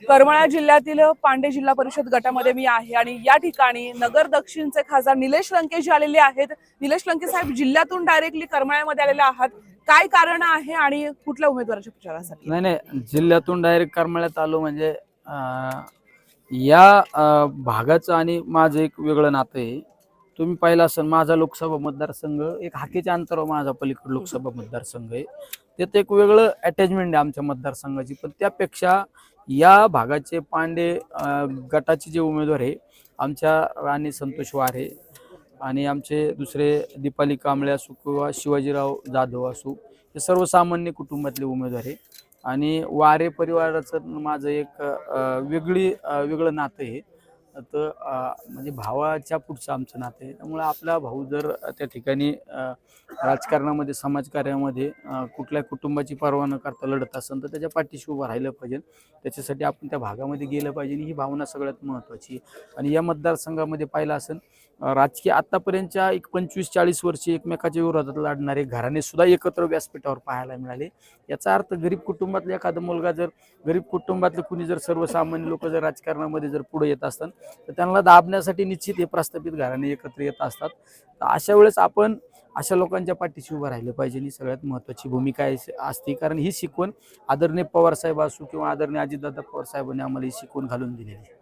करमाळा जिल्ह्यातील पांडे जिल्हा परिषद गटामध्ये मी आहे आणि या ठिकाणी नगर दक्षिणचे खासदार निलेश लंके जे आलेले आहेत. निलेश लंके साहेब, जिल्ह्यातून डायरेक्टली करमाळ्यामध्ये आलेले आहात, काय कारण आहे आणि कुठल्या उमेदवाराच्या प्रचारासाठी? नाही, जिल्ह्यातून डायरेक्ट करमाळ्यात आलो म्हणजे या भागाचं आणि माझं एक वेगळं नातं आहे. तुम्ही पाहिलं असेल, माझा लोकसभा मतदारसंघ एक हाकेच्या अंतरावर माझा पलीकडे लोकसभा मतदारसंघ आहे. त्यात एक वेगळं अटॅचमेंट आहे आमच्या मतदारसंघाची. पण त्यापेक्षा या भागाचे पांडे गटाचे जे उमेदवार आहे, आमच्या राणी संतोष वारे आणि आमचे दुसरे दीपाली कांबळे असो किंवा शिवाजीराव जाधव असो, हे सर्वसामान्य कुटुंबातले उमेदवार आहे. आणि वारे परिवाराचं माझं एक वेगळं नातं आहे. तर म्हणजे भावाच्या पुढचं आमचं नातं आहे. त्यामुळे आपला भाऊ जर त्या ठिकाणी राजकारणामध्ये, समाजकार्यामध्ये कुठल्या कुटुंबाची पर्वा न करता लढत असेल तर त्याच्या पाठीशी उभं राहिलं पाहिजे. त्याच्यासाठी आपण त्या भागामध्ये गेलं पाहिजे, ही भावना सगळ्यात महत्त्वाची. आणि या मतदारसंघामध्ये पाहिलं असेल, राजकीय आतापर्यंतच्या एक 25-40 वर्षे एकमेकाच्या विरोधात लढणारे घराणे सुद्धा एकत्र व्यासपीठावर पाहायला मिळाले. याचा अर्थ गरीब कुटुंबातला एखादा मुलगा जर, गरीब कुटुंबातले कुणी जर, सर्वसामान्य लोक जर राजकारणामध्ये जर पुढे येत असतात तर त्यांना दाबण्यासाठी निश्चित हे प्रस्थापित घराणे एकत्र येत असतात. तर अशा वेळेस आपण अशा लोकांच्या पाठीशी उभं राहिलं पाहिजे, ही सगळ्यात महत्त्वाची भूमिका असते. कारण ही शिकवण आदरणीय पवारसाहेब असो किंवा आदरणीय अजितदादा पवारसाहेबांनी आम्हाला ही शिकवण घालून दिलेली आहे.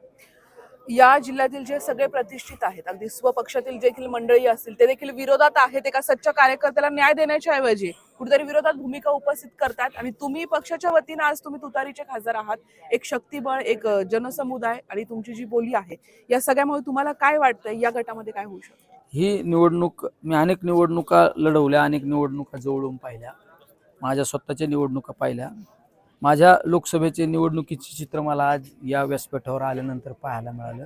या जिल्ह्यातील जे सगळे प्रतिष्ठित आहेत, अगदी स्वपक्षातील देखील मंडळी असतील, ते देखील विरोधात आहेत. एका सच्च्या कार्यकर्त्याला न्याय देण्याच्या ऐवजी कुठेतरी विरोधात भूमिका उपस्थित करतात. आणि तुम्ही पक्षाच्या वतीनं आज तुम्ही तुतारीचे खासदार आहात. एक शक्तिबळ, एक जनसमुदाय आणि तुमची जी बोली आहे, या सगळ्यामुळे तुम्हाला काय वाटतंय या गटामध्ये काय होऊ शकतं? ही निवडणूक मी अनेक निवडणुका लढवल्या, अनेक निवडणुका जवळून पाहिल्या, माझ्या स्वतःच्या निवडणुका पाहिल्या. माझ्या लोकसभेचे निवडणुकीचे चित्र मला आज या व्यासपीठावर आल्यानंतर पाहायला मिळालं.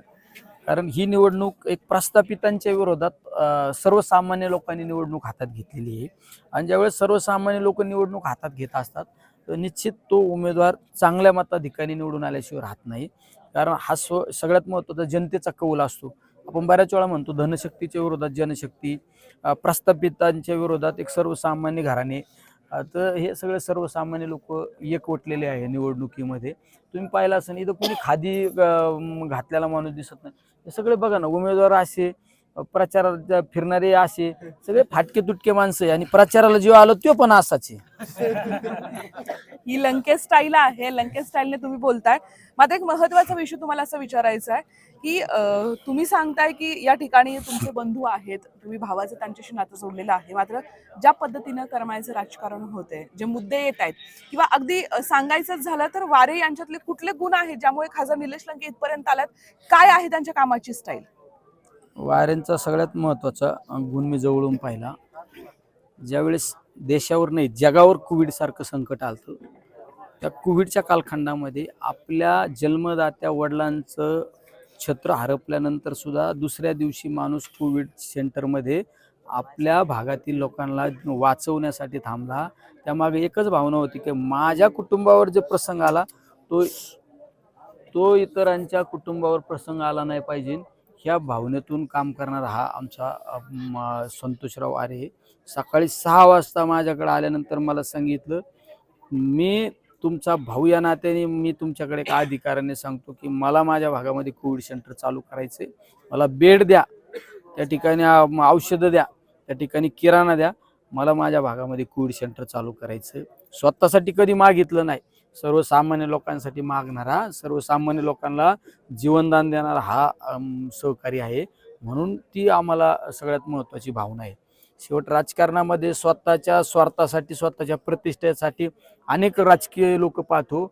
कारण ही निवडणूक एक प्रस्थापितांच्या विरोधात सर्वसामान्य लोकांनी निवडणूक हातात घेतलेली आहे. आणि ज्यावेळेस सर्वसामान्य लोक निवडणूक हातात घेत असतात तर निश्चित तो उमेदवार चांगल्या मताधिकाने निवडून आल्याशिवाय राहत नाही. कारण हा सगळ्यात महत्त्वाचा जनतेचा कौल असतो. आपण बऱ्याच वेळा म्हणतो धनशक्तीच्या विरोधात जनशक्ती, प्रस्थापितांच्या विरोधात एक सर्वसामान्य घराणे. तर हे सगळे सर्वसामान्य लोक एकवटलेले आहे निवडणुकीमध्ये. तुम्ही पाहिलं असेल, इथं कोणी खादी घातलेला माणूस दिसत नाही. हे सगळे बघा ना, उमेदवार असे, प्रचारात फिरणारे असे, सगळे फाटके तुटके माणसं आहे. आणि प्रचाराला जेव्हा आलो तो पण असाच आहे. ही लंके स्टाईल आहे. लंके स्टाईलने तुम्ही बोलताय. माझा एक महत्वाचा विषय तुम्हाला असं विचारायचा आहे की तुम्ही सांगताय की या ठिकाणी तुमचे बंधू आहेत, तुम्ही भावाचं त्यांच्याशी नातं जोडलेलं आहे. मात्र ज्या पद्धतीनं करमाळ्याचं राजकारण होतंय, जे मुद्दे येत आहेत, किंवा अगदी सांगायचंच झालं तर वारे यांच्यातले कुठले गुण आहेत ज्यामुळे खासदार निलेश लंके इथपर्यंत आलात? काय आहे त्यांच्या कामाची स्टाईल? वाऱ्यांचा सगळ्यात महत्त्वाचा गुण मी जवळून पाहिला. ज्यावेळेस देशावर नाही जगावर कोविड सारखं संकट आलं, त्या कोविडच्या कालखंडामध्ये आपल्या जन्मदात्या वडिलांचं छत्र हरपल्यानंतर सुद्धा दुसऱ्या दिवशी माणूस कोविड सेंटरमध्ये आपल्या भागातील लोकांना वाचवण्यासाठी थांबला. त्यामागे एकच भावना होती की माझ्या कुटुंबावर जे प्रसंग आला तो तो इतरांच्या कुटुंबावर प्रसंग आला नाही पाहिजे. ह्या भावनेतून काम करणारा हा आमचा संतोषराव आरे. सकाळी 6 वाजता माझ्याकडे आल्यानंतर मला सांगितलं, मी तुमचा भाऊ या नात्याने मी तुमच्याकडे एका अधिकाऱ्याने सांगतो की मला माझ्या भागामध्ये कोविड सेंटर चालू करायचे, मला बेड द्या, त्या ठिकाणी औषधं द्या, त्या ठिकाणी किराणा द्या, मला माझ्या भागामध्ये कोविड सेंटर चालू करायचं. स्वतःसाठी कधी मागितलं नाही, सर्वसामान्य लोकांसाठी मागणारा, सर्वसामान्य लोकांना जीवनदान देणारा हा सहकारी आहे. म्हणून ती आम्हाला सगळ्यात महत्त्वाची भावना आहे. शेवट राजकारणामध्ये स्वतःच्या स्वार्थासाठी, स्वतःच्या प्रतिष्ठेसाठी अनेक राजकीय लोक पाहतो,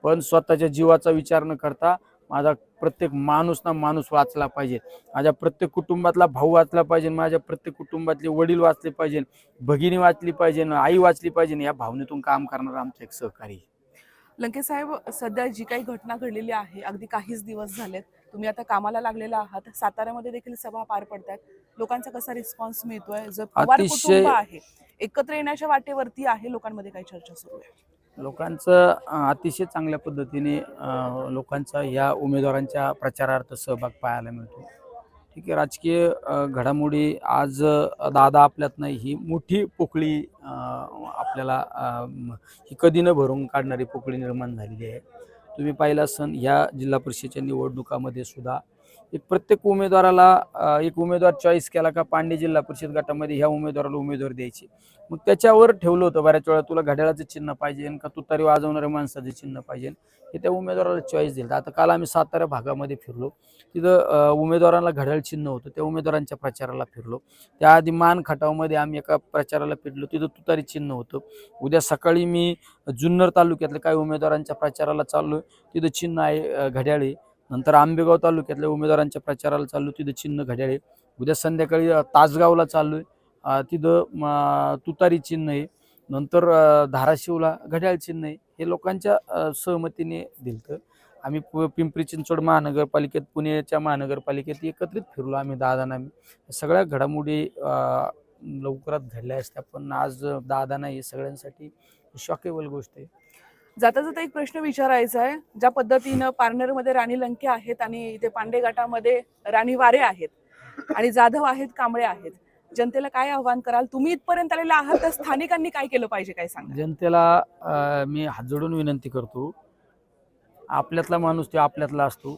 पण स्वतःच्या जीवाचा विचार न करता माझा प्रत्येक माणूस वाचला पाहिजे, माझ्या प्रत्येक कुटुंबातला भाऊ वाचला पाहिजे, माझ्या प्रत्येक कुटुंबातले वडील वाचले पाहिजे, भगिनी वाचली पाहिजे, आई वाचली पाहिजे, या भावनेतून काम करणारा आमचा एक सहकारी. लंके साहेब, सध्या जी काही घटना घडलेली आहे, अगदी काहीच दिवस झालेत, तुम्ही आता कामाला लागलेला आहात, साताऱ्यामध्ये देखील सभा पार पडतात, लोकांचा कसा रिस्पॉन्स मिळतोय? जो पवार कुटुंब आहे एकत्र येण्याच्या वाटेवरती आहे, लोकांमध्ये काही चर्चा सुरू आहे? लोकांचं अतिशय चांगल्या पद्धतीने लोकांचा या उमेदवारांच्या प्रचारार्थ सहभाग पाहायला मिळतो. ठीक आहे, राजकीय घडामोडी आज दादा आपल्यात नाही, ही मोठी पोकळी आपल्याला ही कधी न भरून काढणारी पोकळी निर्माण झालेली आहे. तुम्ही पाहिला असन ह्या जिल्हा परिषदेच्या निवडणुकामध्ये सुद्धा एक प्रत्येक उमेदवाराला एक उमेदवार चॉईस केला का पांडे जिल्हा परिषद गटामध्ये ह्या उमेदवाराला उमेदवार द्यायची. मग त्याच्यावर ठेवलं होतं बऱ्याच वेळा तुला घड्याळाचं चिन्ह पाहिजे का तुतारी वाजवणाऱ्या माणसाचं चिन्ह पाहिजे हे त्या उमेदवाराला चॉईस दिलं. आता काल आम्ही सातारा भागामध्ये फिरलो, तिथं उमेदवारांना घड्याळ चिन्ह होतं, त्या उमेदवारांच्या प्रचाराला फिरलो. त्याआधी मान खटावमध्ये आम्ही एका प्रचाराला फिरलो, तिथं तुतारी चिन्ह होतं. उद्या सकाळी मी जुन्नर तालुक्यातल्या काही उमेदवारांच्या प्रचाराला चाललोय, तिथं चिन्ह आहे घड्याळ आहे. नंतर आंबेगाव तालुक्यातल्या उमेदवारांच्या प्रचाराला चाललो, तिथं चिन्ह घड्याळ आहे. उद्या संध्याकाळी तासगावला चाललोय, तिथं तुतारी चिन्ह आहे. नंतर धाराशिवला घड्याळ चिन्ह आहे. हे लोकांच्या सहमतीने दिलं. आम्ही पिंपरी चिंचवड महानगरपालिकेत, पुण्याच्या महानगरपालिकेत एकत्रित फिरलो आम्ही दादांना. सगळ्या घडामोडी लवकरात घडल्या असत्या, पण आज दादा नाही सगळ्यांसाठी शॉकेबल गोष्ट आहे. जाता जाता एक प्रश्न विचारायचा आहे. ज्या पद्धतीनं पारनेरमध्ये राणी लंके आहेत आणि इथे पांडे गटामध्ये राणी वारे आहेत आणि जाधव आहेत, कांबळे आहेत, जनतेला काय आव्हान कराल? तुम्ही इथपर्यंत आलेला आहात, तर स्थानिकांनी काय केलं पाहिजे, काय सांगा? जनतेला मी हात जोडून विनंती करतो, आपल्यातला माणूस तो आपल्यातला असतो.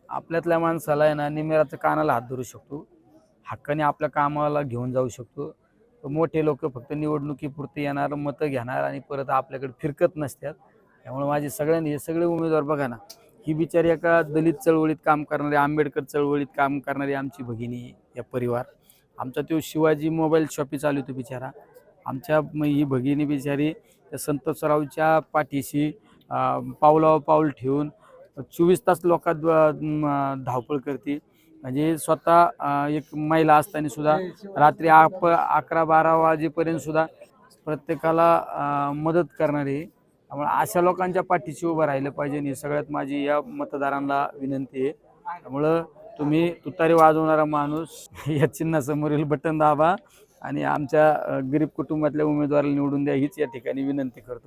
आपल्यातल्या माणसाला आहे ना निमेराचं कानाला हात धरू शकतो, हक्काने आपल्या कामाला घेऊन जाऊ शकतो. मोठे लोक फक्त निवडणुकीपुरते येणार, मतं घेणार आणि परत आपल्याकडे फिरकत नसतात. त्यामुळे माझे सगळ्यांनी हे सगळे उमेदवार बघा ना, ही बिचारी एका दलित चळवळीत काम करणारी, आंबेडकर चळवळीत काम करणारी आमची भगिनी, या परिवार. आमचा तो शिवाजी मोबाईल शॉपी चालवतो बिचारा. आमच्या ही भगिनी बिचारी त्या संतोषरावच्या पाठीशी पावलावर पाऊल ठेवून 24 तास लोकात धावपळ करते. म्हणजे स्वतः एक महिला असताना सुद्धा रात्री 11-12 वाजेपर्यंत सुद्धा प्रत्येकाला मदत करणारी. त्यामुळे अशा लोकांच्या पाठीशी उभं राहिलं पाहिजे. ही सगळ्यात माझी या मतदारांना विनंती आहे. त्यामुळं तुम्ही तुतारी वाजवणारा माणूस या चिन्हासमोरील बटन दाबा आणि आमच्या गरीब कुटुंबातल्या उमेदवाराला निवडून द्या, हीच या ठिकाणी विनंती करतो.